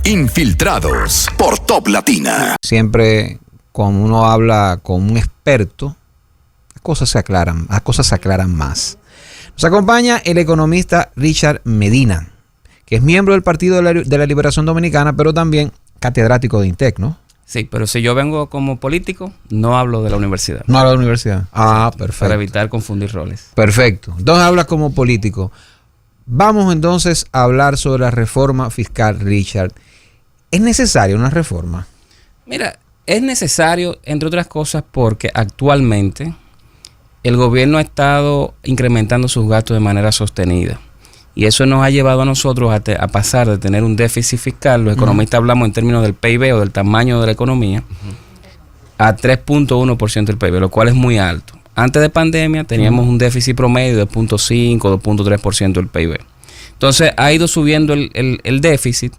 Infiltrados por Top Latina. Siempre cuando uno habla con un experto, las cosas se aclaran más. Nos acompaña el economista Richard Medina, que es miembro del Partido de la Liberación Dominicana, pero también catedrático de INTEC, ¿no? Sí, pero si yo vengo como político, no hablo de la universidad. No hablo de la universidad. Ah, perfecto. Para evitar confundir roles. Perfecto. Entonces hablas como político. Vamos entonces a hablar sobre la reforma fiscal, Richard. ¿Es necesaria una reforma? Mira, es necesario, entre otras cosas, porque actualmente el gobierno ha estado incrementando sus gastos de manera sostenida. Y eso nos ha llevado a nosotros a pasar de tener un déficit fiscal, los economistas hablamos en términos del PIB o del tamaño de la economía, a 3.1% del PIB, lo cual es muy alto. Antes de pandemia teníamos un déficit promedio de 0.5, 2.3% del PIB. Entonces ha ido subiendo el déficit,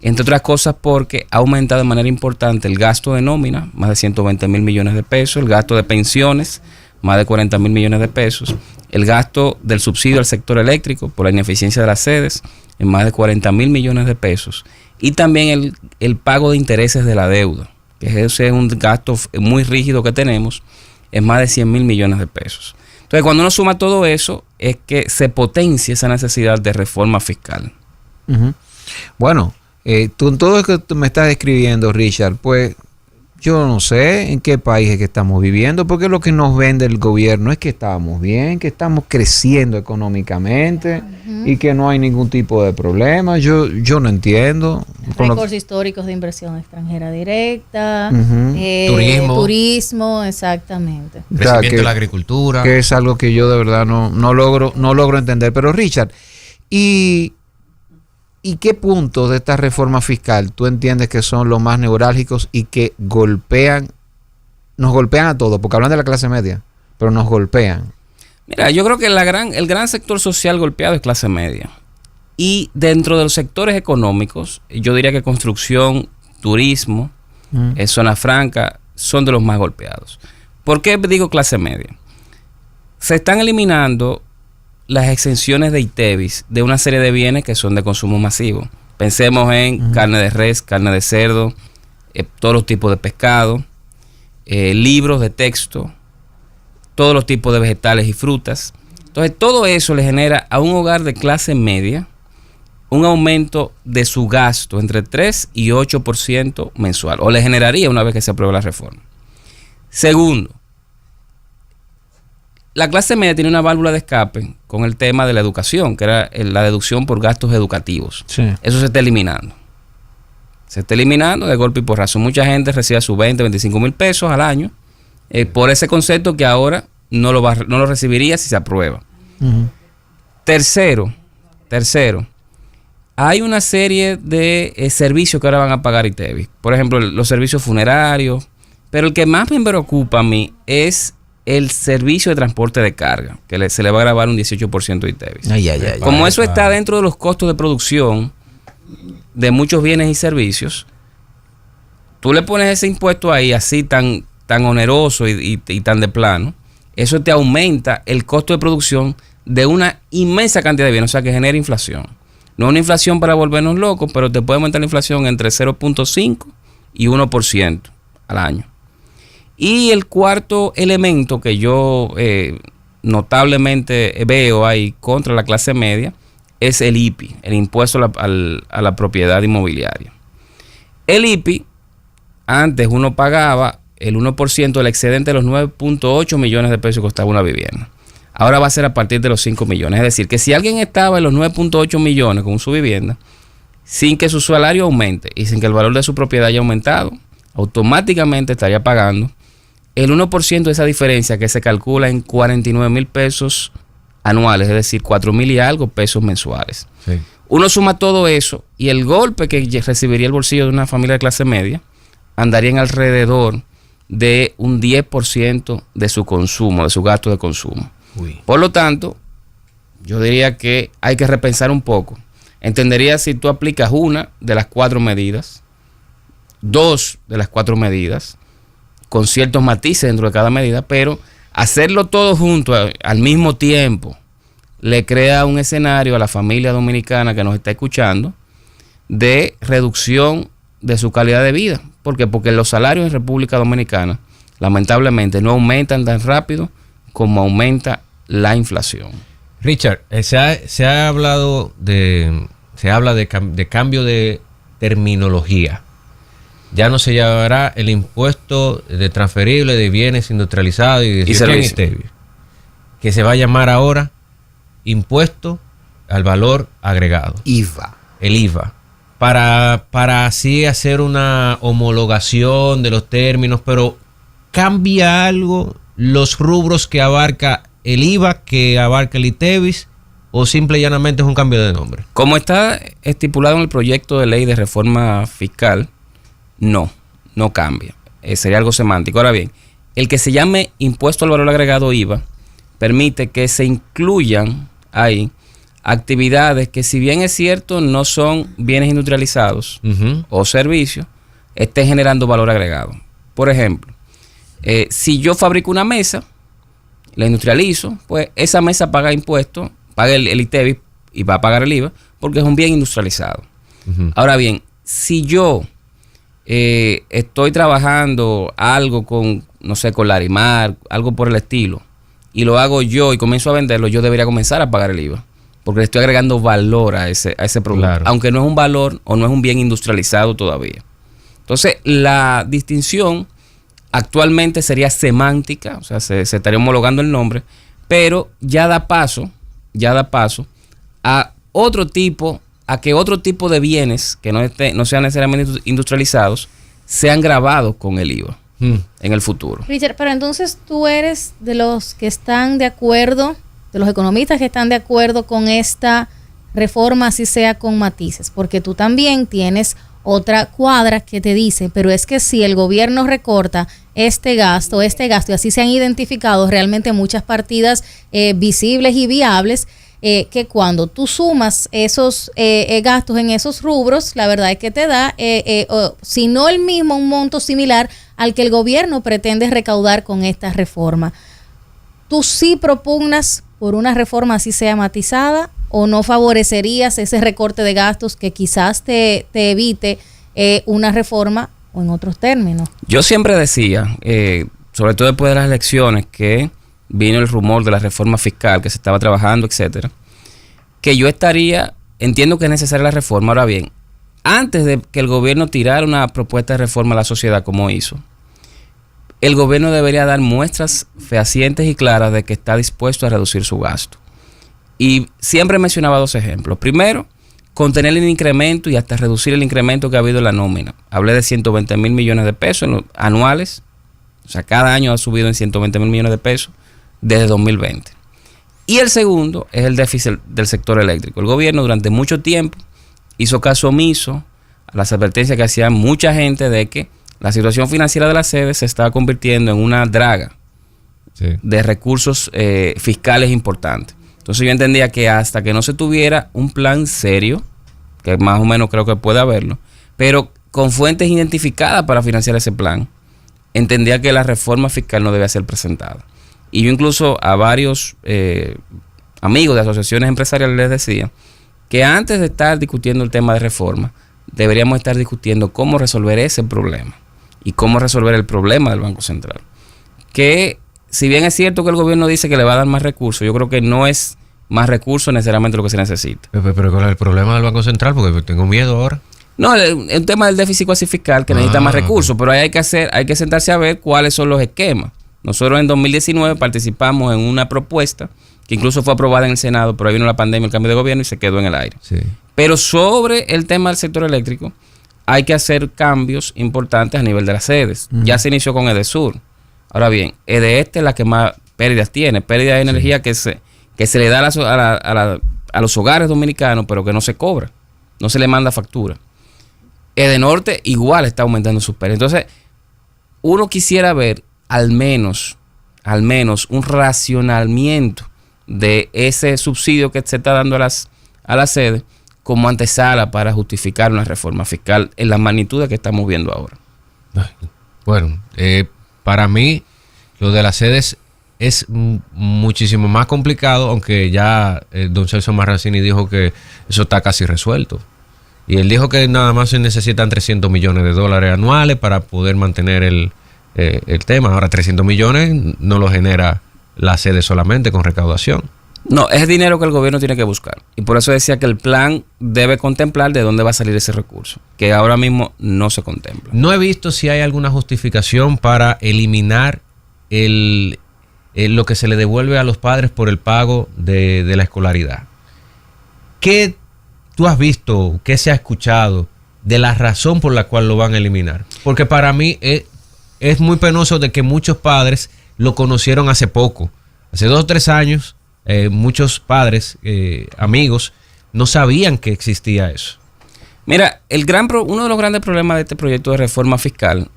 entre otras cosas porque ha aumentado de manera importante el gasto de nómina, más de 120 mil millones de pesos, el gasto de pensiones, más de 40 mil millones de pesos, el gasto del subsidio al sector eléctrico por la ineficiencia de las sedes, en más de 40 mil millones de pesos, y también el pago de intereses de la deuda, que ese es un gasto muy rígido que tenemos, es más de 100 mil millones de pesos. Entonces, cuando uno suma todo eso, es que se potencia esa necesidad de reforma fiscal. Bueno, tú, todo lo que tú me estás describiendo, Richard, pues yo no sé en qué país es que estamos viviendo, porque lo que nos vende el gobierno es que estamos bien, que estamos creciendo económicamente y que no hay ningún tipo de problema. Yo no entiendo. Récords históricos de inversión extranjera directa, turismo, exactamente. Crecimiento de la agricultura. Que es algo que yo de verdad no logro entender. Pero Richard, ¿y qué puntos de esta reforma fiscal tú entiendes que son los más neurálgicos y que nos golpean a todos? Porque hablan de la clase media, pero nos golpean. Mira, yo creo que el gran sector social golpeado es clase media. Y dentro de los sectores económicos, yo diría que construcción, turismo, zona franca, son de los más golpeados. ¿Por qué digo clase media? Se están eliminando las exenciones de ITEVIS de una serie de bienes que son de consumo masivo. Pensemos en carne de res, carne de cerdo, todos los tipos de pescado, libros de texto, todos los tipos de vegetales y frutas. Entonces, todo eso le genera a un hogar de clase media un aumento de su gasto entre 3 y 8% mensual, o le generaría una vez que se apruebe la reforma. Segundo, la clase media tiene una válvula de escape con el tema de la educación, que era la deducción por gastos educativos. Sí. Eso se está eliminando. Se está eliminando de golpe y porrazo. Mucha gente recibe sus 20, 25 mil pesos al año por ese concepto que ahora no lo recibiría si se aprueba. Tercero, hay una serie de servicios que ahora van a pagar ITEVIS. Por ejemplo, los servicios funerarios. Pero el que más me preocupa a mí es el servicio de transporte de carga, que se le va a grabar un 18% de ITEVIS. Como eso está dentro de los costos de producción de muchos bienes y servicios, tú le pones ese impuesto ahí así tan oneroso y tan de plano, eso te aumenta el costo de producción de una inmensa cantidad de bienes, o sea que genera inflación. No una inflación para volvernos locos, pero te puede aumentar la inflación entre 0.5 y 1% al año. Y el cuarto elemento que yo notablemente veo ahí contra la clase media es el IPI, el impuesto a la propiedad inmobiliaria. El IPI, antes uno pagaba el 1% del excedente de los 9.8 millones de pesos que costaba una vivienda. Ahora va a ser a partir de los 5 millones. Es decir, que si alguien estaba en los 9.8 millones con su vivienda, sin que su salario aumente y sin que el valor de su propiedad haya aumentado, automáticamente estaría pagando el 1% de esa diferencia, que se calcula en 49 mil pesos anuales, es decir, 4 mil y algo pesos mensuales. Sí. Uno suma todo eso y el golpe que recibiría el bolsillo de una familia de clase media andaría en alrededor de un 10% de su consumo, de su gasto de consumo. Uy. Por lo tanto, yo diría que hay que repensar un poco. Entendería si tú aplicas una de las 4 medidas, 2 de las 4 medidas, con ciertos matices dentro de cada medida, pero hacerlo todo junto al mismo tiempo le crea un escenario a la familia dominicana que nos está escuchando de reducción de su calidad de vida. ¿Por qué? Porque los salarios en República Dominicana lamentablemente no aumentan tan rápido como aumenta la inflación. Richard, se habla de cambio de terminología. Ya no se llamará el impuesto de transferible de bienes industrializados y servicios, que se va a llamar ahora impuesto al valor agregado. IVA. El IVA. Para así hacer una homologación de los términos, pero ¿cambia algo los rubros que abarca el IVA, que abarca el ITEVIS, o simple y llanamente es un cambio de nombre? Como está estipulado en el proyecto de ley de reforma fiscal, no cambia. Sería algo semántico. Ahora bien, el que se llame impuesto al valor agregado IVA permite que se incluyan ahí actividades que, si bien es cierto, no son bienes industrializados o servicios, estén generando valor agregado. Por ejemplo, si yo fabrico una mesa, la industrializo, pues esa mesa paga impuestos, paga el ITEVIS y va a pagar el IVA porque es un bien industrializado. Ahora bien, si yo estoy trabajando algo con, no sé, con Larimar, algo por el estilo, y lo hago yo y comienzo a venderlo, yo debería comenzar a pagar el IVA porque le estoy agregando valor a ese producto, claro, aunque no es un valor o no es un bien industrializado todavía. Entonces, la distinción actualmente sería semántica, o sea, se estaría homologando el nombre, pero ya da paso a que otro tipo de bienes que no sean necesariamente industrializados sean grabados con el IVA en el futuro. Richard, pero entonces tú eres de los que están de acuerdo, de los economistas que están de acuerdo con esta reforma, así sea con matices, porque tú también tienes otra cuadra que te dice, pero es que si el gobierno recorta este gasto, y así se han identificado realmente muchas partidas visibles y viables, que cuando tú sumas esos gastos en esos rubros, la verdad es que te da, si no el mismo, un monto similar al que el gobierno pretende recaudar con esta reforma. ¿Tú sí propugnas por una reforma así sea matizada o no favorecerías ese recorte de gastos que quizás te evite una reforma o en otros términos? Yo siempre decía, sobre todo después de las elecciones, que vino el rumor de la reforma fiscal que se estaba trabajando, etcétera, que yo entiendo que es necesaria la reforma. Ahora bien, antes de que el gobierno tirara una propuesta de reforma a la sociedad como hizo, el gobierno debería dar muestras fehacientes y claras de que está dispuesto a reducir su gasto. Y siempre mencionaba dos ejemplos. Primero, contener el incremento y hasta reducir el incremento que ha habido en la nómina. Hablé de 120 mil millones de pesos anuales. O sea, cada año ha subido en 120 mil millones de pesos desde 2020. Y el segundo es el déficit del sector eléctrico. El gobierno durante mucho tiempo hizo caso omiso a las advertencias que hacía mucha gente de que la situación financiera de la sede se estaba convirtiendo en una draga de recursos fiscales importantes. Entonces yo entendía que hasta que no se tuviera un plan serio, que más o menos creo que puede haberlo, pero con fuentes identificadas para financiar ese plan, entendía que la reforma fiscal no debía ser presentada. Y yo incluso a varios amigos de asociaciones empresariales les decía que antes de estar discutiendo el tema de reforma, deberíamos estar discutiendo cómo resolver ese problema y cómo resolver el problema del Banco Central. Que si bien es cierto que el gobierno dice que le va a dar más recursos, yo creo que no es más recursos necesariamente lo que se necesita. Pero ¿cuál es el problema del Banco Central? Porque tengo miedo ahora. No, el tema del déficit cuasi fiscal que necesita más recursos, pero ahí hay que sentarse a ver cuáles son los esquemas. Nosotros en 2019 participamos en una propuesta que incluso fue aprobada en el Senado, pero ahí vino la pandemia, el cambio de gobierno y se quedó en el aire. Sí. Pero sobre el tema del sector eléctrico hay que hacer cambios importantes a nivel de las sedes. Ya se inició con EDESUR. Ahora bien, EDESTE es la que más pérdidas tiene, pérdida de energía que se le da a los hogares dominicanos, pero que no se cobra, no se le manda factura. EDENORTE igual está aumentando sus pérdidas. Entonces, uno quisiera ver al menos un racionamiento de ese subsidio que se está dando a las sedes como antesala para justificar una reforma fiscal en la magnitud que estamos viendo ahora. Bueno, para mí lo de las sedes es muchísimo más complicado, aunque ya don Celso Marrancini dijo que eso está casi resuelto. Y él dijo que nada más se necesitan $300 millones anuales para poder mantener el tema. Ahora, 300 millones no lo genera la sede solamente con recaudación. No, es dinero que el gobierno tiene que buscar. Y por eso decía que el plan debe contemplar de dónde va a salir ese recurso, que ahora mismo no se contempla. No he visto si hay alguna justificación para eliminar lo que se le devuelve a los padres por el pago de la escolaridad. ¿Qué tú has visto, qué se ha escuchado de la razón por la cual lo van a eliminar? Porque para mí es muy penoso de que muchos padres lo conocieron hace poco. Hace 2 o 3 años, muchos padres, amigos, no sabían que existía eso. Mira, uno de los grandes problemas de este proyecto de reforma fiscal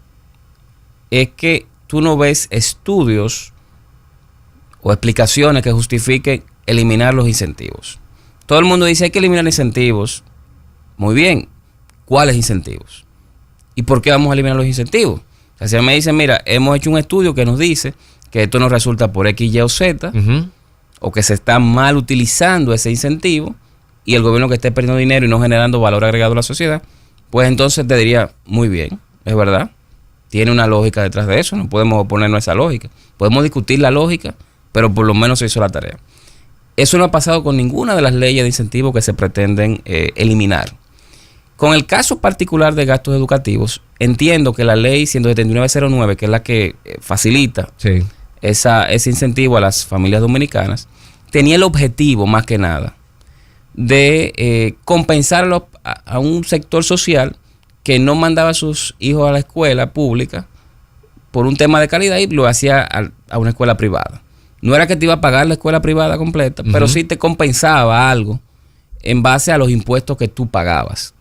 es que tú no ves estudios o explicaciones que justifiquen eliminar los incentivos. Todo el mundo dice hay que eliminar incentivos. Muy bien, ¿cuáles incentivos? ¿Y por qué vamos a eliminar los incentivos? O sea, si me dicen, mira, hemos hecho un estudio que nos dice que esto nos resulta por X, Y o Z, o que se está mal utilizando ese incentivo, y el gobierno que esté perdiendo dinero y no generando valor agregado a la sociedad, pues entonces te diría, muy bien, es verdad, tiene una lógica detrás de eso, no podemos oponernos a esa lógica. Podemos discutir la lógica, pero por lo menos se hizo la tarea. Eso no ha pasado con ninguna de las leyes de incentivos que se pretenden eliminar. Con el caso particular de gastos educativos, entiendo que la ley 17909, que es la que facilita ese incentivo a las familias dominicanas, tenía el objetivo, más que nada, de compensarlo a un sector social que no mandaba a sus hijos a la escuela pública por un tema de calidad y lo hacía a una escuela privada. No era que te iba a pagar la escuela privada completa, pero sí te compensaba algo en base a los impuestos que tú pagabas.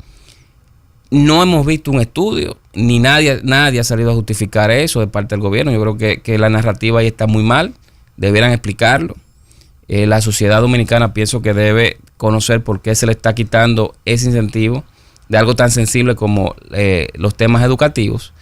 No hemos visto un estudio, ni nadie ha salido a justificar eso de parte del gobierno. Yo creo que la narrativa ahí está muy mal, debieran explicarlo. La sociedad dominicana pienso que debe conocer por qué se le está quitando ese incentivo de algo tan sensible como los temas educativos.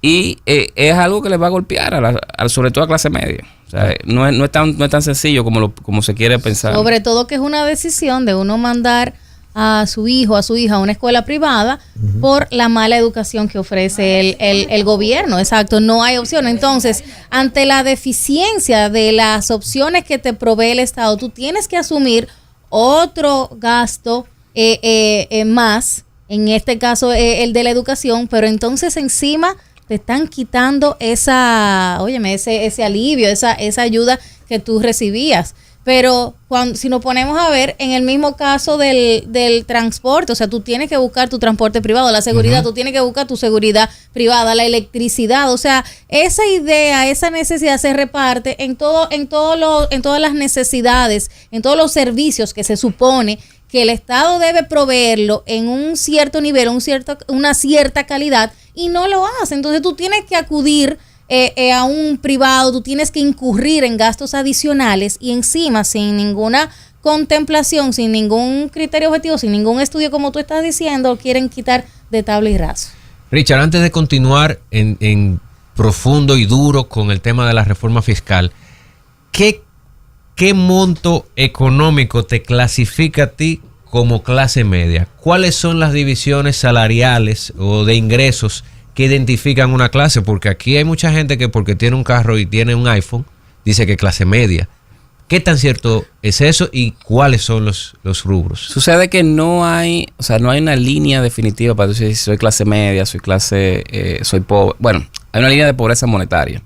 Y es algo que les va a golpear sobre todo a clase media. O sea, no es tan sencillo como se quiere pensar. Sobre todo que es una decisión de uno mandar a su hijo, a su hija a una escuela privada por la mala educación que ofrece el gobierno. Exacto, no hay opción. Entonces, ante la deficiencia de las opciones que te provee el Estado, tú tienes que asumir otro gasto más, en este caso el de la educación, pero entonces encima te están quitando ese alivio, esa ayuda que tú recibías. Pero si nos ponemos a ver, en el mismo caso del transporte, o sea, tú tienes que buscar tu transporte privado, la seguridad, tú tienes que buscar tu seguridad privada, la electricidad, o sea, esa idea, esa necesidad se reparte en todas las necesidades, en todos los servicios que se supone que el Estado debe proveerlo en un cierto nivel, una cierta calidad, y no lo hace. Entonces tú tienes que acudir a un privado, tú tienes que incurrir en gastos adicionales y encima sin ninguna contemplación, sin ningún criterio objetivo, sin ningún estudio como tú estás diciendo, quieren quitar de tabla y raso. Richard, antes de continuar en profundo y duro con el tema de la reforma fiscal, ¿qué monto económico te clasifica a ti como clase media? ¿Cuáles son las divisiones salariales o de ingresos que identifican una clase? Porque aquí hay mucha gente que porque tiene un carro y tiene un iPhone, dice que clase media. ¿Qué tan cierto es eso y cuáles son los rubros? Sucede que no hay una línea definitiva para decir si soy clase media, soy pobre. Bueno, hay una línea de pobreza monetaria.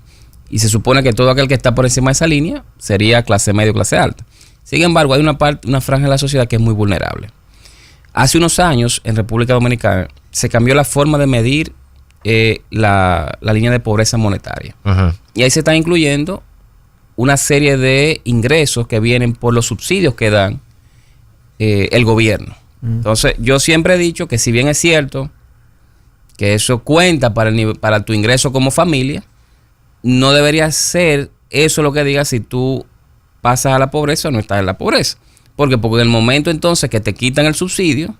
Y se supone que todo aquel que está por encima de esa línea sería clase media o clase alta. Sin embargo, hay una franja de la sociedad que es muy vulnerable. Hace unos años, en República Dominicana, se cambió la forma de medir la línea de pobreza monetaria. Y ahí se está incluyendo una serie de ingresos que vienen por los subsidios que dan el gobierno. Entonces, yo siempre he dicho que si bien es cierto que eso cuenta para tu ingreso como familia, no debería ser eso lo que diga si tú pasas a la pobreza o no estás en la pobreza. Porque en el momento entonces que te quitan el subsidio,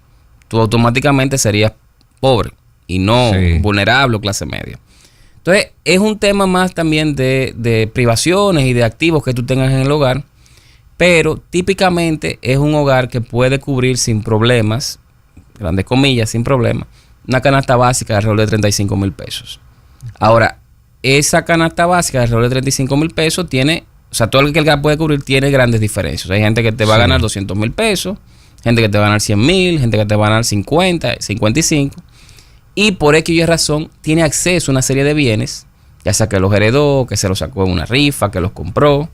tú automáticamente serías pobre y no vulnerable o clase media. Entonces, es un tema más también de privaciones y de activos que tú tengas en el hogar, pero típicamente es un hogar que puede cubrir sin problemas grandes comillas, sin problema, una canasta básica de alrededor de 35 mil pesos. Ahora, esa canasta básica de alrededor de 35 mil pesos tiene, o sea, todo el que la puede cubrir tiene grandes diferencias. O sea, hay gente que te va a ganar 200 mil pesos, gente que te va a ganar 100 mil, gente que te va a ganar 50, 55. Y por X y razón tiene acceso a una serie de bienes, ya sea que los heredó, que se los sacó en una rifa, que los compró.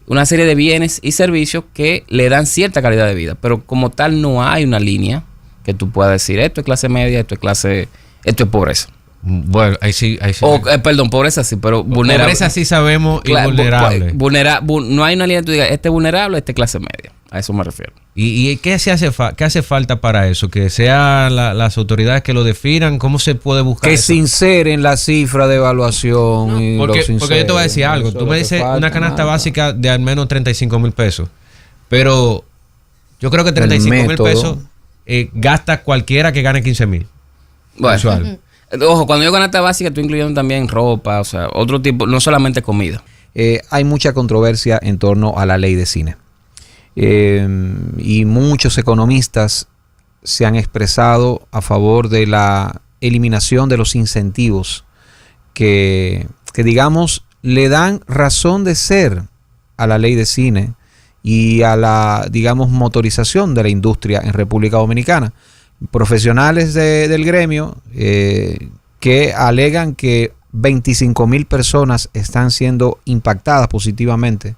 Una serie de bienes y servicios que le dan cierta calidad de vida. Pero como tal no hay una línea que tú puedas decir, esto es clase media, esto es pobreza. Bueno, ahí sí. O, perdón, pobreza sí, pero vulnerable. Pobreza sí sabemos y vulnerable. No hay una línea que tú digas, este es vulnerable, este es clase media. A eso me refiero. ¿Y qué hace falta para eso? Que sean las autoridades que lo definan. ¿Cómo se puede buscar que eso? sinceren la cifra de evaluación. No, porque yo te voy a decir algo. Tú me dices una canasta básica de al menos 35 mil pesos. Pero yo creo que 35 mil pesos gasta cualquiera que gane 15 mil. Bueno. Ojo, cuando yo canasta básica, estoy incluyendo también ropa, o sea, otro tipo, no solamente comida. Hay mucha controversia en torno a la ley de cine. Y muchos economistas se han expresado a favor de la eliminación de los incentivos que digamos le dan razón de ser a la ley de cine y a la, digamos, motorización de la industria en República Dominicana. Profesionales del gremio que alegan que 25,000 personas están siendo impactadas positivamente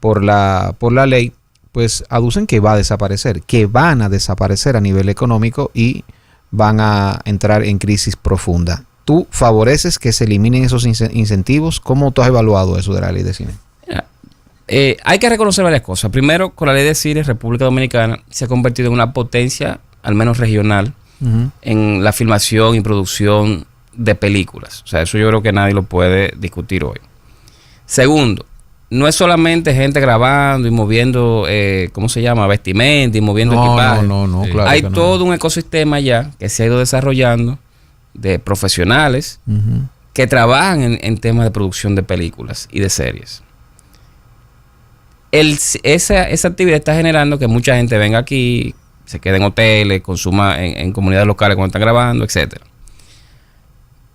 por la ley, pues aducen que va a desaparecer, que van a desaparecer a nivel económico y van a entrar en crisis profunda. ¿Tú favoreces que se eliminen esos incentivos? ¿Cómo tú has evaluado eso de la ley de cine? Mira, hay que reconocer varias cosas. Primero, con la ley de cine, República Dominicana se ha convertido en una potencia, al menos regional, en la filmación y producción de películas. O sea, eso yo creo que nadie lo puede discutir hoy. Segundo, no es solamente gente grabando y moviendo, ¿cómo se llama? Vestimenta y moviendo equipaje. No, claro. Hay todo un ecosistema ya que se ha ido desarrollando de profesionales que trabajan en temas de producción de películas y de series. Esa actividad está generando que mucha gente venga aquí, se quede en hoteles, consuma en comunidades locales cuando están grabando, etcétera.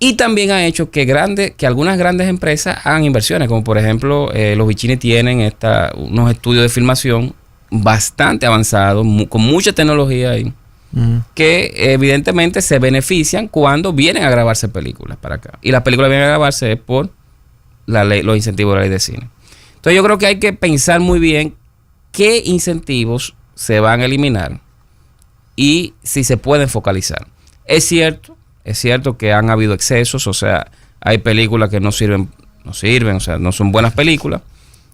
Y también ha hecho que algunas grandes empresas hagan inversiones, como por ejemplo los Vicini tienen unos estudios de filmación bastante avanzados, con mucha tecnología ahí, que evidentemente se benefician cuando vienen a grabarse películas para acá. Y las películas vienen a grabarse por la ley, los incentivos de la ley de cine. Entonces yo creo que hay que pensar muy bien qué incentivos se van a eliminar y si se pueden focalizar. Es cierto que han habido excesos, o sea, hay películas que no sirven, o sea, no son buenas películas,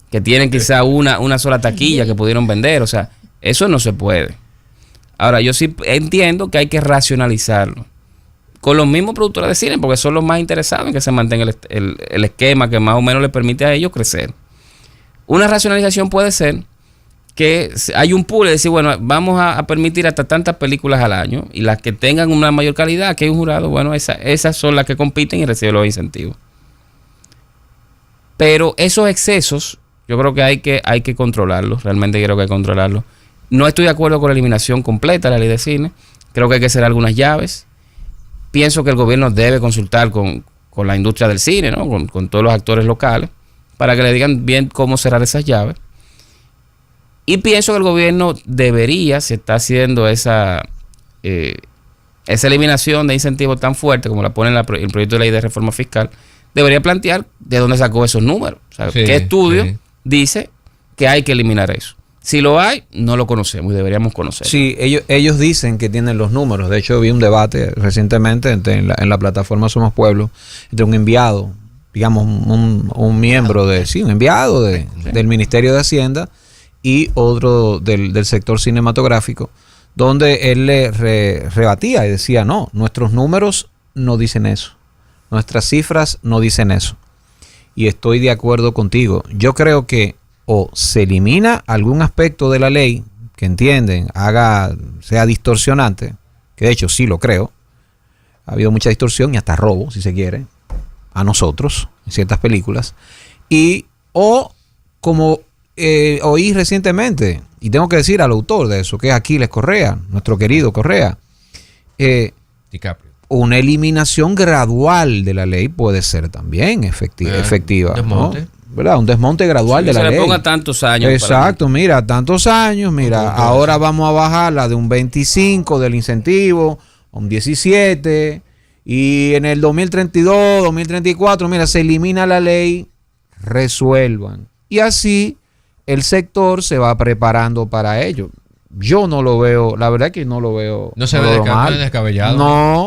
que tienen quizá una sola taquilla que pudieron vender, o sea, eso no se puede. Ahora, yo sí entiendo que hay que racionalizarlo con los mismos productores de cine, porque son los más interesados en que se mantenga el esquema que más o menos les permite a ellos crecer. Una racionalización puede ser que hay un pool y decir, bueno, vamos a permitir hasta tantas películas al año y las que tengan una mayor calidad, que hay un jurado, bueno, esas son las que compiten y reciben los incentivos. Pero esos excesos, yo creo que hay que controlarlos, realmente creo que hay que controlarlos. No estoy de acuerdo con la eliminación completa de la ley de cine, creo que hay que hacer algunas llaves. Pienso que el gobierno debe consultar con la industria del cine, ¿no? Con todos los actores locales, para que le digan bien cómo cerrar esas llaves. Y pienso que el gobierno debería, si está haciendo esa eliminación de incentivos tan fuerte como la pone en el proyecto de ley de reforma fiscal, debería plantear de dónde sacó esos números. O sea, qué estudio dice que hay que eliminar eso. Si lo hay, no lo conocemos y deberíamos conocerlo. Sí, ellos dicen que tienen los números. De hecho, vi un debate recientemente en la plataforma Somos Pueblo entre un enviado, digamos, un miembro un enviado del Ministerio de Hacienda y otro del sector cinematográfico, donde él le rebatía y decía, no, nuestros números no dicen eso, nuestras cifras no dicen eso. Y estoy de acuerdo contigo. Yo creo que o se elimina algún aspecto de la ley que entienden, sea distorsionante, que de hecho sí lo creo, ha habido mucha distorsión y hasta robo, si se quiere, a nosotros, en ciertas películas, o como oí recientemente, y tengo que decir al autor de eso, que es Aquiles Correa, nuestro querido Correa, DiCaprio. una eliminación gradual de la ley puede ser también efectiva. Desmonte. ¿no? ¿Verdad? Un desmonte gradual de la ley. Se le ponga tantos años. Exacto, mira, tantos años, mira, ahora vamos a bajarla de un 25 del incentivo a un 17 y en el 2032, 2034, mira, se elimina la ley, resuelvan. Y así el sector se va preparando para ello. Yo no lo veo, la verdad que no lo veo. No se ve descabellado.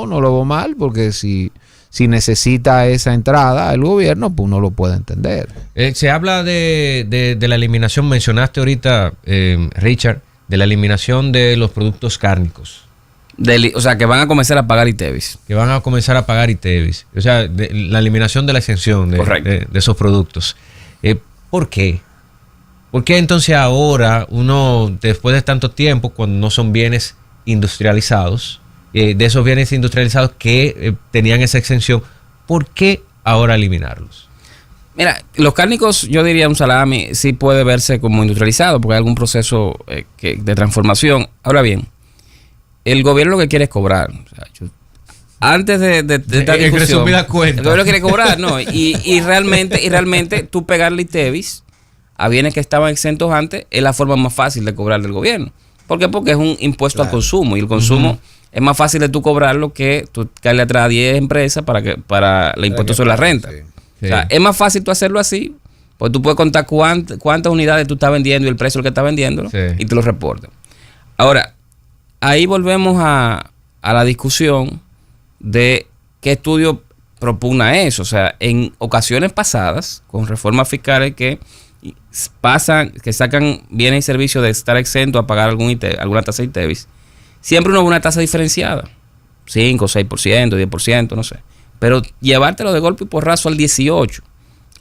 No lo veo mal, porque si necesita esa entrada el gobierno, pues uno lo puede entender. Se habla de la eliminación, mencionaste ahorita, Richard, de la eliminación de los productos cárnicos. O sea, que van a comenzar a pagar ITEVIS. Que van a comenzar a pagar ITEVIS. O sea, la eliminación de la exención de esos productos. ¿Por qué? ¿Por qué entonces ahora uno, después de tanto tiempo, cuando no son bienes industrializados, de esos bienes industrializados que tenían esa exención, ¿por qué ahora eliminarlos? Mira, los cárnicos, yo diría un salami, sí puede verse como industrializado porque hay algún proceso de transformación. Ahora bien, el gobierno lo que quiere es cobrar. O sea, antes de esta discusión, el gobierno quiere cobrar, ¿no? Y realmente tú pegarle ITEVIS a bienes que estaban exentos antes es la forma más fácil de cobrar del gobierno. ¿Por qué? Porque es un impuesto al consumo y el consumo es más fácil de tú cobrarlo que tú caerle atrás a 10 empresas para el impuesto sobre la renta. Sí. O sea, es más fácil tú hacerlo así, porque tú puedes contar cuántas unidades tú estás vendiendo y el precio del que estás vendiendo, ¿no? Y te lo reportan. Ahora, ahí volvemos a la discusión de qué estudio propugna eso. O sea, en ocasiones pasadas, con reformas fiscales que sacan bienes y servicios de estar exento a pagar alguna tasa de ITEVIS, siempre uno ve una tasa diferenciada, 5, 6%, 10%, no sé. Pero llevártelo de golpe y porrazo al 18%,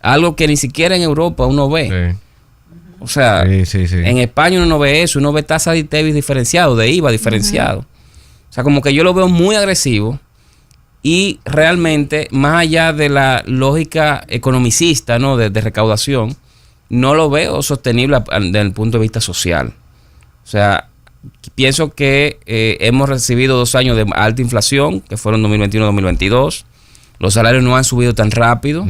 algo que ni siquiera en Europa uno ve. Sí. O sea, en España uno no ve eso, uno ve tasa de ITEVIS diferenciado, de IVA diferenciado. O sea, como que yo lo veo muy agresivo y realmente, más allá de la lógica economicista, ¿no? de recaudación, no lo veo sostenible desde el punto de vista social. O sea, pienso que hemos recibido 2 años de alta inflación, que fueron 2021-2022. Los salarios no han subido tan rápido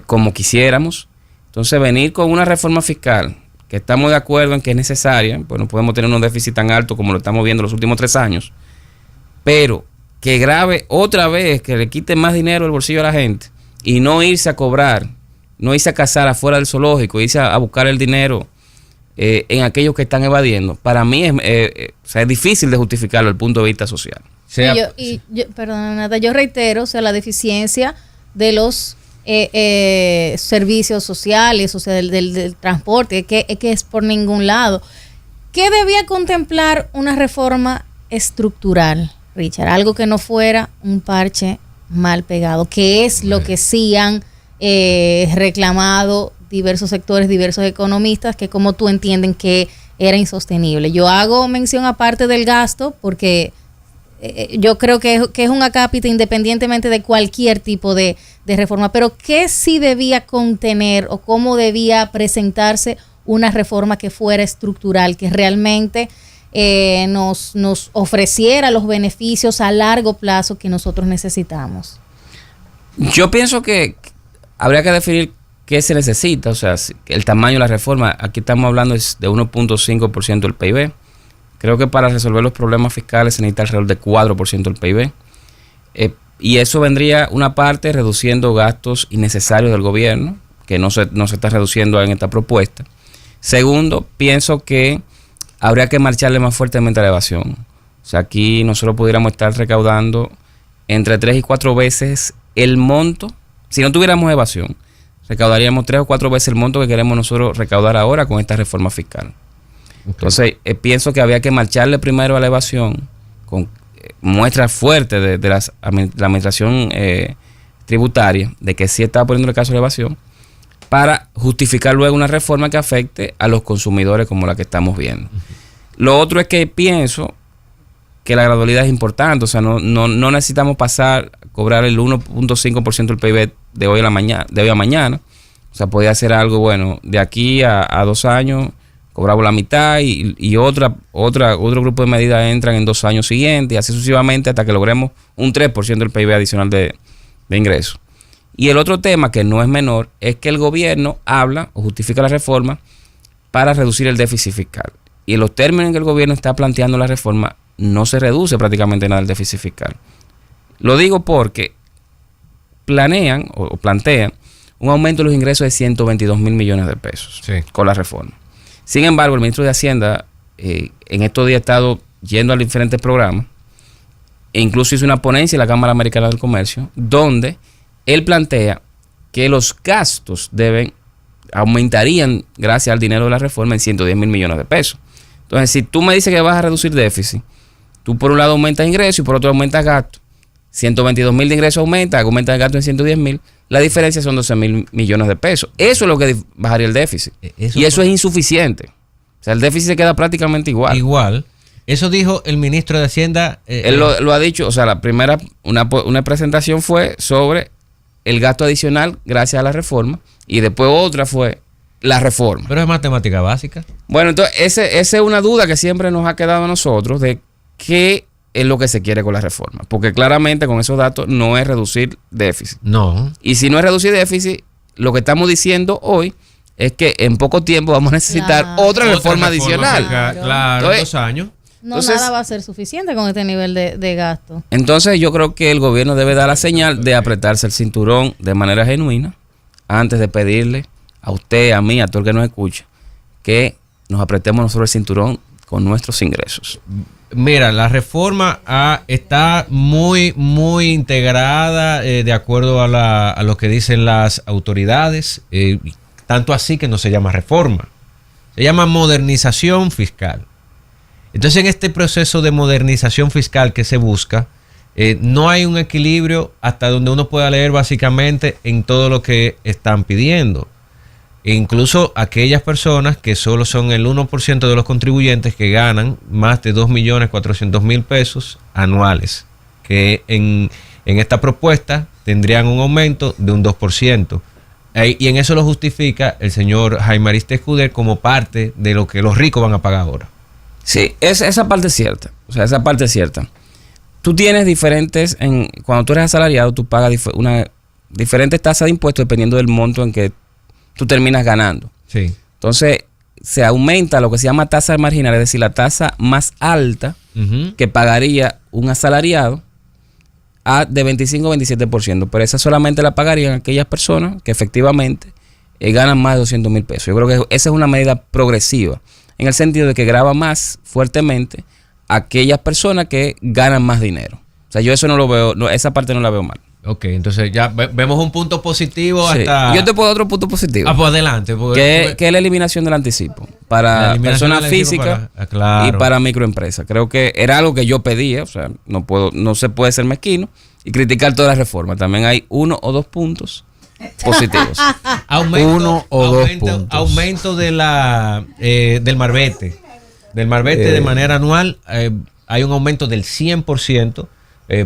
como quisiéramos. Entonces, venir con una reforma fiscal, que estamos de acuerdo en que es necesaria, pues no podemos tener un déficit tan alto como lo estamos viendo los últimos 3 años, pero que grave otra vez, que le quite más dinero del bolsillo a la gente y no irse a cobrar, no irse a cazar afuera del zoológico, irse a buscar el dinero en aquellos que están evadiendo. Para mí es difícil de justificarlo desde el punto de vista social. Perdón, Nata, yo reitero, o sea, la deficiencia de los servicios sociales, o sea, del transporte, que es por ningún lado. ¿Qué debía contemplar una reforma estructural, Richard? Algo que no fuera un parche mal pegado, que es lo que sí han reclamado diversos sectores, diversos economistas, que como tú entienden que era insostenible. Yo hago mención aparte del gasto porque yo creo que es un acápite independientemente de cualquier tipo de reforma, pero ¿qué sí debía contener o cómo debía presentarse una reforma que fuera estructural, que realmente nos ofreciera los beneficios a largo plazo que nosotros necesitamos? Yo pienso que habría que definir qué se necesita, o sea, el tamaño de la reforma. Aquí estamos hablando de 1.5% del PIB. Creo que para resolver los problemas fiscales se necesita alrededor de 4% del PIB. Y eso vendría, una parte, reduciendo gastos innecesarios del gobierno, que no se está reduciendo en esta propuesta. Segundo, pienso que habría que marcharle más fuertemente a la evasión. O sea, aquí nosotros pudiéramos estar recaudando entre 3 y 4 veces el monto. Si no tuviéramos evasión, recaudaríamos 3 o 4 veces el monto que queremos nosotros recaudar ahora con esta reforma fiscal. Entonces, pienso que había que marcharle primero a la evasión con muestras fuertes de la administración tributaria de que sí estaba poniendo el caso de la evasión, para justificar luego una reforma que afecte a los consumidores como la que estamos viendo. Lo otro es que pienso que la gradualidad es importante. O sea, no necesitamos pasar a cobrar el 1.5% del PIB de hoy a mañana. O sea, podría hacer algo, bueno, de aquí a 2 años, cobramos la mitad y otro grupo de medidas entran en 2 años siguientes y así sucesivamente hasta que logremos un 3% del PIB adicional de ingresos. Y el otro tema que no es menor es que el gobierno habla o justifica la reforma para reducir el déficit fiscal. Y en los términos en que el gobierno está planteando la reforma no se reduce prácticamente nada el déficit fiscal. Lo digo porque plantean un aumento de los ingresos de 122 mil millones de pesos con la reforma. Sin embargo, el ministro de Hacienda en estos días ha estado yendo a diferentes programas e incluso hizo una ponencia en la Cámara Americana del Comercio donde él plantea que los gastos aumentarían gracias al dinero de la reforma en 110 mil millones de pesos. Entonces, si tú me dices que vas a reducir déficit, tú por un lado aumentas ingresos y por otro aumentas gastos. 122 mil de ingresos aumentas el gasto en 110 mil. La diferencia son 12 mil millones de pesos. Eso es lo que bajaría el déficit. Y eso es insuficiente. O sea, el déficit se queda prácticamente igual. Igual. Eso dijo el ministro de Hacienda. Él lo ha dicho. O sea, la primera, una presentación fue sobre el gasto adicional gracias a la reforma. Y después otra fue la reforma. Pero es matemática básica. Bueno, entonces esa es una duda que siempre nos ha quedado a nosotros de qué es lo que se quiere con la reforma. Porque claramente con esos datos no es reducir déficit. No. Y si no es reducir déficit, lo que estamos diciendo hoy es que en poco tiempo vamos a necesitar otra reforma adicional. Claro, entonces, 2 años. Entonces, nada va a ser suficiente con este nivel de gasto. Entonces yo creo que el gobierno debe dar la señal de apretarse el cinturón de manera genuina antes de pedirle a usted, a mí, a todo el que nos escucha, que nos apretemos nosotros el cinturón con nuestros ingresos. Mira, la reforma está muy, muy integrada de acuerdo a lo que dicen las autoridades, tanto así que no se llama reforma, se llama modernización fiscal. Entonces, en este proceso de modernización fiscal que se busca, no hay un equilibrio hasta donde uno pueda leer básicamente en todo lo que están pidiendo. E incluso aquellas personas que solo son el 1% de los contribuyentes que ganan más de 2.400.000 pesos anuales, que en esta propuesta tendrían un aumento de un 2%. Y en eso lo justifica el señor Jaime Ariste Escudero como parte de lo que los ricos van a pagar ahora. Sí, esa parte es cierta. O sea, esa parte es cierta. Tú tienes cuando tú eres asalariado, tú pagas diferentes tasas de impuestos dependiendo del monto en que tú terminas ganando. Sí. Entonces, se aumenta lo que se llama tasa marginal, es decir, la tasa más alta que pagaría un asalariado de 25 o 27%. Pero esa solamente la pagarían aquellas personas que efectivamente ganan más de 200 mil pesos. Yo creo que esa es una medida progresiva, en el sentido de que grava más fuertemente a aquellas personas que ganan más dinero. O sea, yo eso no lo veo, esa parte no la veo mal. Ok, entonces ya vemos un punto positivo sí. hasta... Yo te puedo dar otro punto positivo. Pues adelante. Que es la eliminación del anticipo para personas físicas y para microempresas. Creo que era algo que yo pedía, o sea, no se puede ser mezquino y criticar toda la reforma. También hay 1 o 2 puntos positivos. Aumento de del marbete. Del marbete de manera anual hay un aumento del 100%.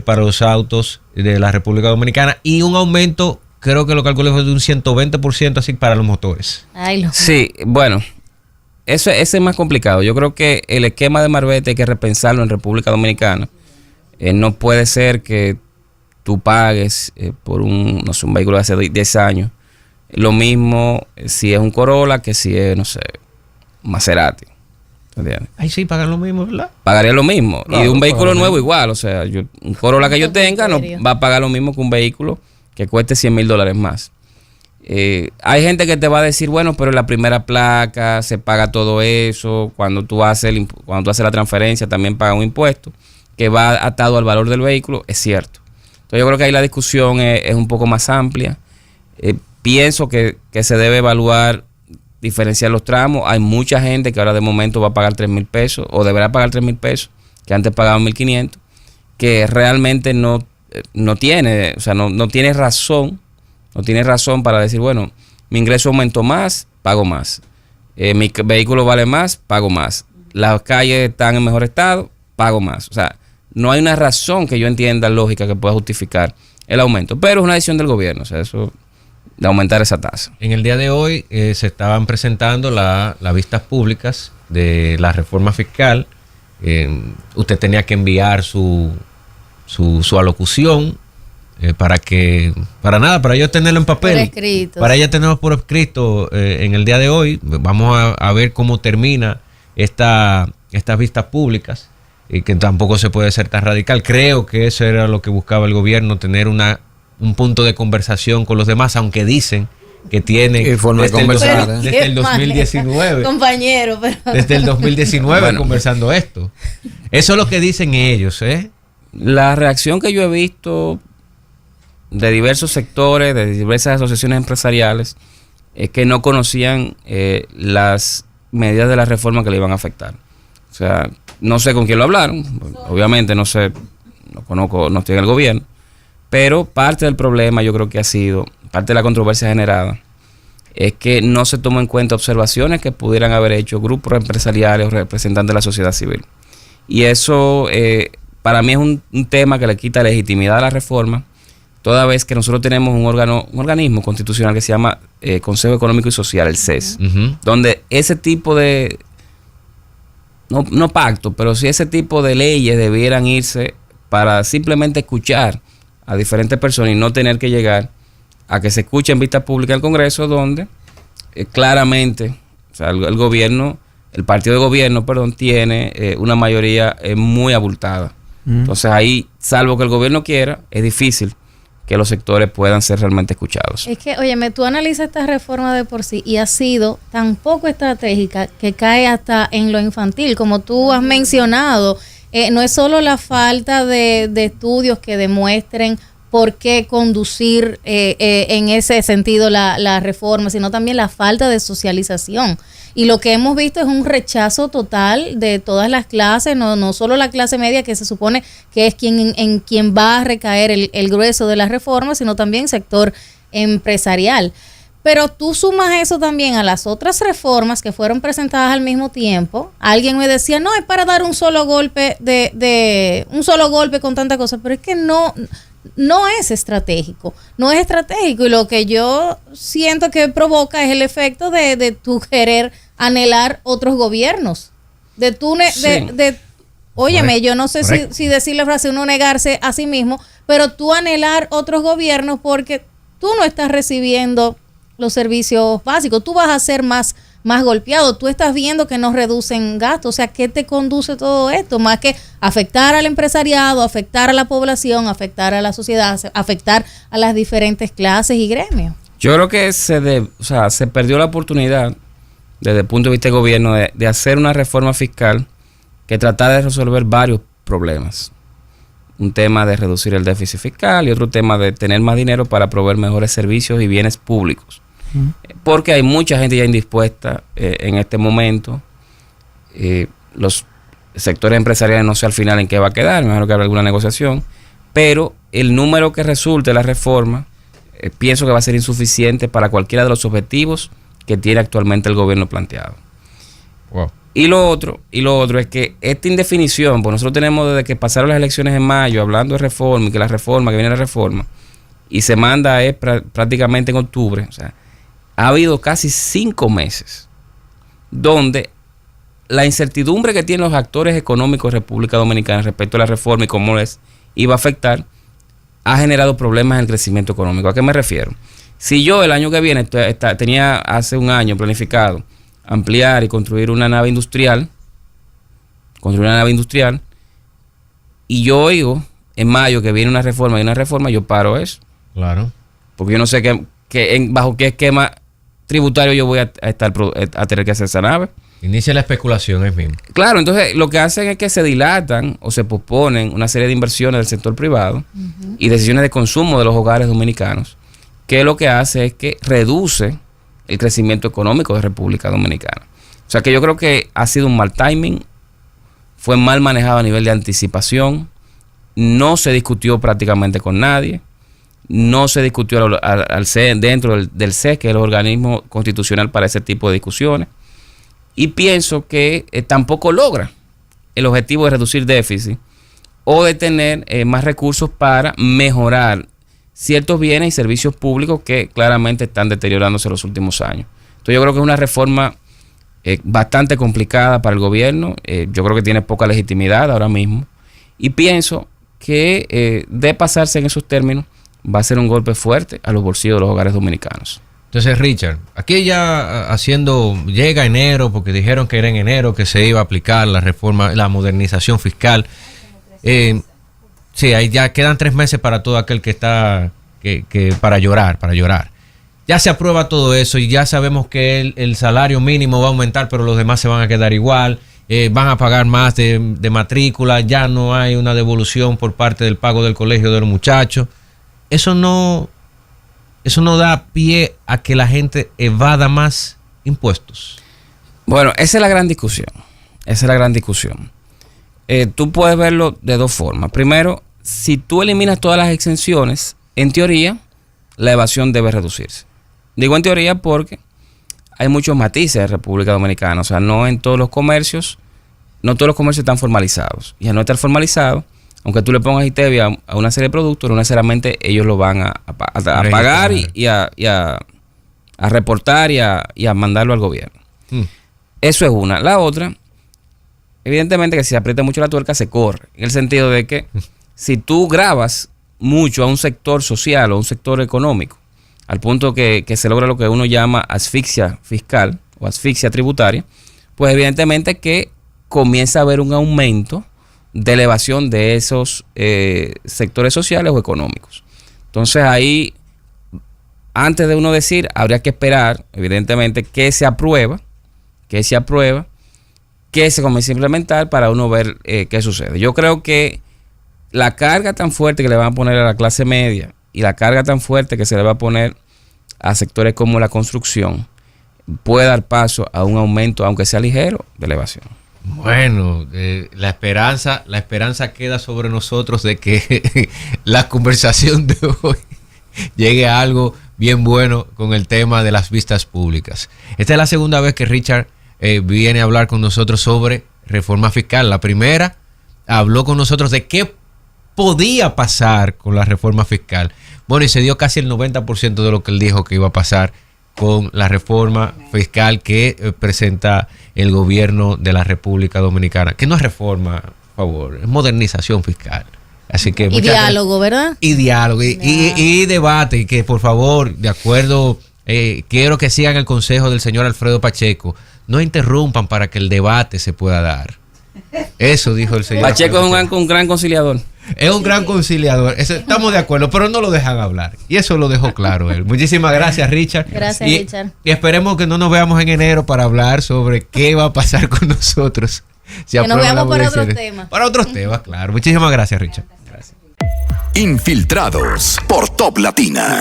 Para los autos de la República Dominicana y un aumento, creo que lo calculé fue de un 120% así para los motores. Sí, bueno, ese es más complicado. Yo creo que el esquema de marbete hay que repensarlo en República Dominicana. No puede ser que tú pagues por un vehículo de hace 10 años lo mismo si es un Corolla que si es, Maserati. ¿Entiendes? Ahí sí pagan lo mismo, ¿verdad? Pagaría lo mismo. Claro, y un vehículo nuevo igual. O sea, un Corolla que yo tenga no va a pagar lo mismo que un vehículo que cueste $100,000 más. Hay gente que te va a decir, bueno, pero en la primera placa se paga todo eso. Cuando tú haces la transferencia también paga un impuesto que va atado al valor del vehículo. Es cierto. Entonces yo creo que ahí la discusión es un poco más amplia. Pienso que se debe evaluar, diferenciar los tramos. Hay mucha gente que ahora de momento va a pagar 3,000 pesos o deberá pagar 3,000 pesos, que antes pagaban 1,500, que realmente no tiene, o sea, no tiene razón para decir, bueno, mi ingreso aumentó más, pago más. Mi vehículo vale más, pago más. Las calles están en mejor estado, pago más. O sea, no hay una razón que yo entienda lógica que pueda justificar el aumento, pero es una decisión del gobierno. O sea, eso de aumentar esa tasa. En el día de hoy se estaban presentando las vistas públicas de la reforma fiscal. Usted tenía que enviar su alocución para yo tenerlo en papel. Por escrito. Para ya tenerlo por escrito en el día de hoy. Vamos a ver cómo termina estas vistas públicas, y que tampoco se puede ser tan radical. Creo que eso era lo que buscaba el gobierno, tener un punto de conversación con los demás, aunque dicen que tienen forma de conversar, desde el 2019. Compañero, pero... Desde el 2019 Bueno. conversando esto. Eso es lo que dicen ellos, ¿eh? La reacción que yo he visto de diversos sectores, de diversas asociaciones empresariales, es que no conocían las medidas de la reforma que le iban a afectar. O sea, no sé con quién lo hablaron, obviamente no sé, no conozco, no estoy en el gobierno, pero parte del problema yo creo que ha sido, parte de la controversia generada, es que no se tomó en cuenta observaciones que pudieran haber hecho grupos empresariales o representantes de la sociedad civil. Y eso para mí es un tema que le quita legitimidad a la reforma, toda vez que nosotros tenemos un organismo constitucional que se llama Consejo Económico y Social, el CES, donde ese tipo de, no pacto, pero sí ese tipo de leyes debieran irse para simplemente escuchar a diferentes personas y no tener que llegar a que se escuche en vista pública el Congreso, donde claramente, o sea, el gobierno, el partido de gobierno, perdón, tiene una mayoría muy abultada. Entonces ahí, salvo que el gobierno quiera, es difícil que los sectores puedan ser realmente escuchados. Es que, óyeme, tú analizas esta reforma de por sí y ha sido tan poco estratégica que cae hasta en lo infantil, como tú has mencionado. No es solo la falta de estudios que demuestren por qué conducir en ese sentido la reforma, sino también la falta de socialización. Y lo que hemos visto es un rechazo total de todas las clases, no solo la clase media, que se supone que es en quien va a recaer el grueso de la reforma, sino también sector empresarial. Pero tú sumas eso también a las otras reformas que fueron presentadas al mismo tiempo. Alguien me decía, no, es para dar un solo golpe un solo golpe con tanta cosa, pero es que no es estratégico, y lo que yo siento que provoca es el efecto de tu querer anhelar otros gobiernos, óyeme, yo no sé si decir la frase uno negarse a sí mismo, pero tú anhelar otros gobiernos porque tú no estás recibiendo los servicios básicos, tú vas a ser más golpeado, tú estás viendo que no reducen gastos, o sea, ¿qué te conduce todo esto? Más que afectar al empresariado, afectar a la población, afectar a la sociedad, afectar a las diferentes clases y gremios. Yo creo que se perdió la oportunidad, desde el punto de vista del gobierno, de hacer una reforma fiscal que tratara de resolver varios problemas. Un tema de reducir el déficit fiscal y otro tema de tener más dinero para proveer mejores servicios y bienes públicos. Porque hay mucha gente ya indispuesta en este momento. Los sectores empresariales no sé al final en qué va a quedar, me imagino que habrá alguna negociación, pero el número que resulte de la reforma pienso que va a ser insuficiente para cualquiera de los objetivos que tiene actualmente el gobierno planteado. Wow. Y lo otro es que esta indefinición, pues nosotros tenemos desde que pasaron las elecciones en mayo hablando de reforma y que viene la reforma, y se manda prácticamente en octubre, o sea, ha habido casi 5 meses donde la incertidumbre que tienen los actores económicos de República Dominicana respecto a la reforma y cómo les iba a afectar ha generado problemas en el crecimiento económico. ¿A qué me refiero? Si yo el año que viene tenía hace un año planificado ampliar y construir una nave industrial, y yo oigo en mayo que viene una reforma, yo paro eso. Claro. Porque yo no sé bajo qué esquema tributario yo voy a tener que hacer esa nave. Inicia la especulación ahí mismo. Claro, entonces lo que hacen es que se dilatan o se posponen una serie de inversiones del sector privado y decisiones de consumo de los hogares dominicanos, que lo que hace es que reduce el crecimiento económico de República Dominicana. O sea que yo creo que ha sido un mal timing, fue mal manejado a nivel de anticipación, no se discutió prácticamente con nadie, no se discutió dentro del CES, que es el organismo constitucional para ese tipo de discusiones, y pienso que tampoco logra el objetivo de reducir déficit o de tener más recursos para mejorar ciertos bienes y servicios públicos que claramente están deteriorándose en los últimos años. Entonces yo creo que es una reforma bastante complicada para el gobierno. Yo creo que tiene poca legitimidad ahora mismo. Y pienso que de pasarse en esos términos va a ser un golpe fuerte a los bolsillos de los hogares dominicanos. Entonces, Richard, aquí ya llega enero, porque dijeron que era en enero que se iba a aplicar la reforma, la modernización fiscal. Sí, ahí ya quedan 3 meses para todo aquel que está, para llorar. Ya se aprueba todo eso y ya sabemos que el salario mínimo va a aumentar, pero los demás se van a quedar igual. Van a pagar más de matrícula, ya no hay una devolución por parte del pago del colegio de los muchachos. Eso no da pie a que la gente evada más impuestos. Bueno, esa es la gran discusión. Tú puedes verlo de 2 formas. Primero, si tú eliminas todas las exenciones, en teoría, la evasión debe reducirse. Digo en teoría porque hay muchos matices en República Dominicana. O sea, no todos los comercios están formalizados. Y al no estar formalizados, aunque tú le pongas ITEVI a una serie de productos, no necesariamente ellos lo van a pagar y a reportar y a mandarlo al gobierno. Eso es una. La otra, evidentemente que si se aprieta mucho la tuerca se corre. En el sentido de que si tú gravas mucho a un sector social o a un sector económico, al punto que se logra lo que uno llama asfixia fiscal o asfixia tributaria, pues evidentemente que comienza a haber un aumento de elevación de esos sectores sociales o económicos. Entonces ahí, antes de uno decir, habría que esperar, evidentemente, que se aprueba, que se comience a implementar para uno ver qué sucede. Yo creo que la carga tan fuerte que le van a poner a la clase media y la carga tan fuerte que se le va a poner a sectores como la construcción puede dar paso a un aumento, aunque sea ligero, de elevación. Bueno, la esperanza queda sobre nosotros de que la conversación de hoy llegue a algo bien bueno con el tema de las vistas públicas. Esta es la segunda vez que Richard viene a hablar con nosotros sobre reforma fiscal. La primera habló con nosotros de qué podía pasar con la reforma fiscal. Bueno, y se dio casi el 90% de lo que él dijo que iba a pasar con la reforma fiscal que presenta el gobierno de la República Dominicana, que no es reforma, por favor, es modernización fiscal. Así que y diálogo, ¿verdad? Y diálogo y debate, y que por favor, de acuerdo, quiero que sigan el consejo del señor Alfredo Pacheco, no interrumpan para que el debate se pueda dar. Eso dijo el señor Pacheco es un gran conciliador. Es un gran conciliador, estamos de acuerdo, pero no lo dejan hablar. Y eso lo dejó claro él. Muchísimas gracias, Richard. Gracias, Richard. Y esperemos que no nos veamos en enero para hablar sobre qué va a pasar con nosotros. Si que nos veamos para otros temas. Para otros temas, claro. Muchísimas gracias, Richard. Gracias. Infiltrados por Top Latina.